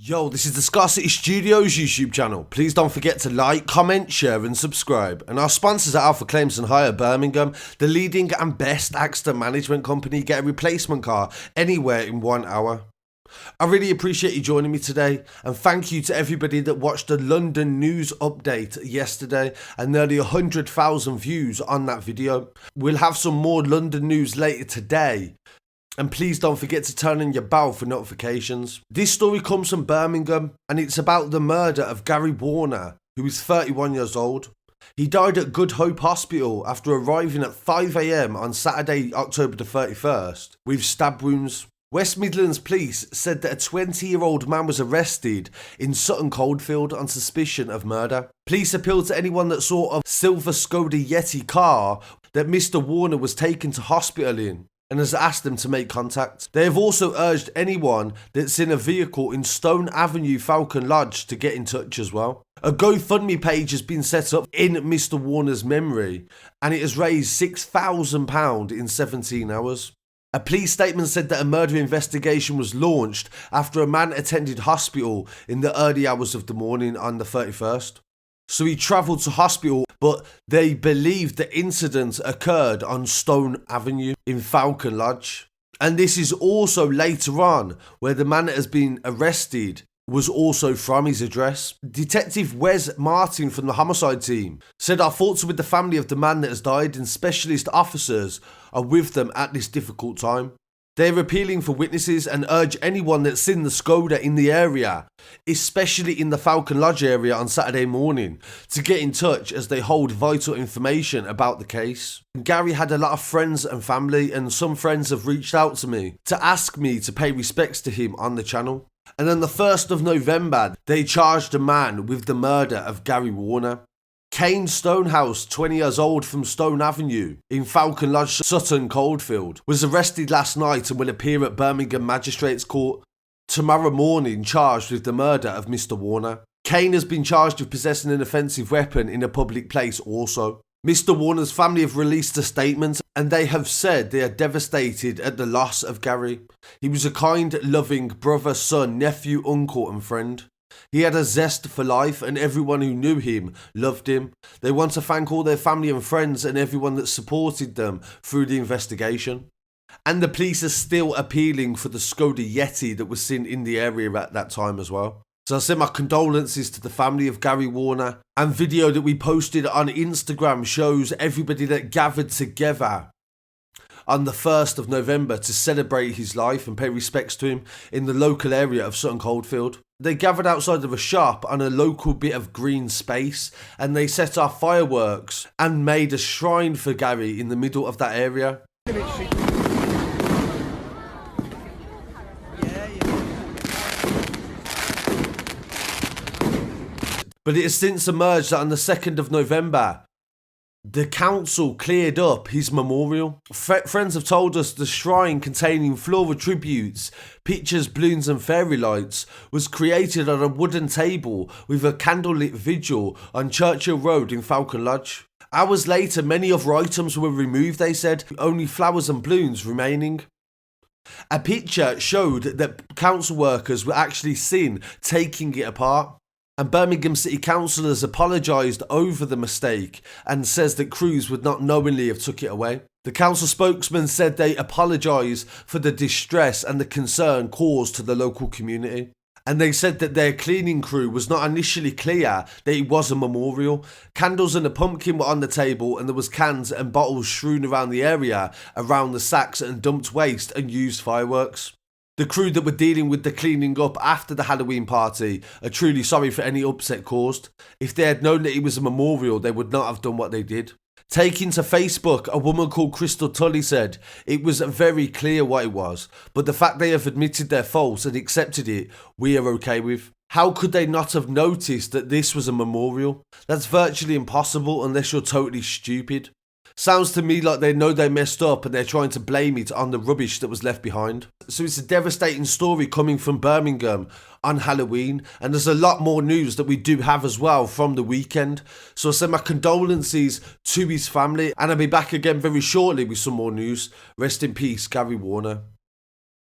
Yo, this is the Scarcity Studios YouTube channel. Please don't forget to like, comment, share and subscribe. And our sponsors are Alpha Claims and Hire Birmingham, the leading and best accident management company. Get a replacement car anywhere in 1 hour. I really appreciate you joining me today, and thank you to everybody that watched the London news update yesterday and nearly 100,000 views on that video. We'll have some more London news later today. And please don't forget to turn on your bell for notifications. This story comes from Birmingham, and it's about the murder of Gary Warner, who is 31 years old. He died at Good Hope Hospital after arriving at 5 AM on Saturday, October the 31st, with stab wounds. West Midlands Police said that a 20-year-old man was arrested in Sutton Coldfield on suspicion of murder. Police appealed to anyone that saw a silver Skoda Yeti car that Mr. Warner was taken to hospital in, and has asked them to make contact. They have also urged anyone that's in a vehicle in Stone Avenue, Falcon Lodge to get in touch as well. A GoFundMe page has been set up in Mr. Warner's memory, and it has raised £6,000 in 17 hours. A police statement said that a murder investigation was launched after a man attended hospital in the early hours of the morning on the 31st. So he travelled to hospital, but they believe the incident occurred on Stone Avenue in Falcon Lodge. And this is also later on where the man that has been arrested was also from his address. Detective Wes Martin from the homicide team said, "Our thoughts are with the family of the man that has died, and specialist officers are with them at this difficult time. They're appealing for witnesses and urge anyone that's seen the Skoda in the area, especially in the Falcon Lodge area on Saturday morning, to get in touch as they hold vital information about the case." Gary had a lot of friends and family, and some friends have reached out to me to ask me to pay respects to him on the channel. And on the 1st of November, they charged a man with the murder of Gary Warner. Kane Stonehouse, 20 years old, from Stone Avenue in Falcon Lodge, Sutton Coldfield, was arrested last night and will appear at Birmingham Magistrates Court tomorrow morning, charged with the murder of Mr. Warner. Kane has been charged with possessing an offensive weapon in a public place also. Mr. Warner's family have released a statement, and they have said they are devastated at the loss of Gary. He was a kind, loving brother, son, nephew, uncle and friend. He had a zest for life, and everyone who knew him loved him. They want to thank all their family and friends and everyone that supported them through the investigation. And the police are still appealing for the Skoda Yeti that was seen in the area at that time as well. So I send my condolences to the family of Gary Warner. And video that we posted on Instagram shows everybody that gathered together on the 1st of November to celebrate his life and pay respects to him in the local area of Sutton Coldfield. They gathered outside of a shop on a local bit of green space, and they set off fireworks and made a shrine for Gary in the middle of that area. But it has since emerged that on the 2nd of November, the council cleared up his memorial. Friends have told us the shrine, containing floral tributes, pictures, balloons and fairy lights, was created on a wooden table with a candlelit vigil on Churchill Road in Falcon Lodge. Hours later, many other items were removed, they said, only flowers and balloons remaining. A picture showed that council workers were actually seen taking it apart. And Birmingham City Council has apologised over the mistake and says that crews would not knowingly have took it away. The council spokesman said they apologise for the distress and the concern caused to the local community. And they said that their cleaning crew was not initially clear that it was a memorial. Candles and a pumpkin were on the table, and there was cans and bottles strewn around the area, around the sacks and dumped waste and used fireworks. The crew that were dealing with the cleaning up after the Halloween party are truly sorry for any upset caused. If they had known that it was a memorial, they would not have done what they did. Taking to Facebook, a woman called Crystal Tully said, "It was very clear what it was, but the fact they have admitted their faults and accepted it, we are okay with. How could they not have noticed that this was a memorial? That's virtually impossible unless you're totally stupid." Sounds to me like they know they messed up and they're trying to blame it on the rubbish that was left behind. So it's a devastating story coming from Birmingham on Halloween, and there's a lot more news that we do have as well from the weekend. So I send my condolences to his family, and I'll be back again very shortly with some more news. Rest in peace, Gary Warner.